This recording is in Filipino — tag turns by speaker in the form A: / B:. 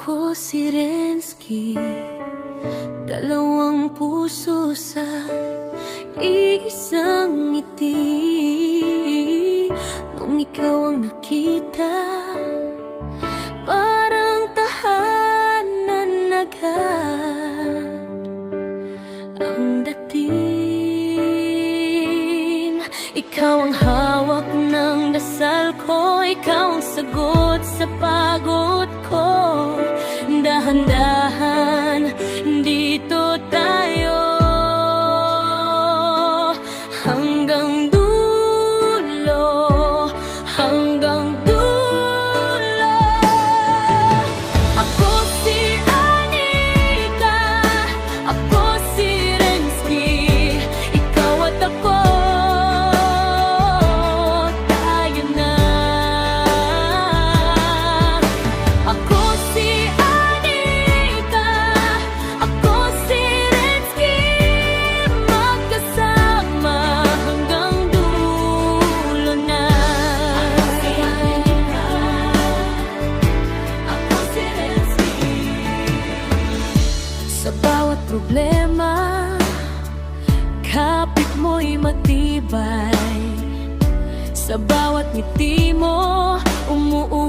A: Ako si Renski, dalawang puso sa isang ngiti. Nung ikaw ang nakita, parang tahanan agad ang dating. Ikaw ang hawak ng dasal ko, ikaw ang sagot sa pagod ko. Dahan-dahan, dito tayo hanggang dulo, hanggang dulo. Ako si Anika, ako si Renski, ikaw at ako, tayo na. Ako si sa bawat problema, kapit mo'y matibay. Sa bawat ngiti mo, umuusok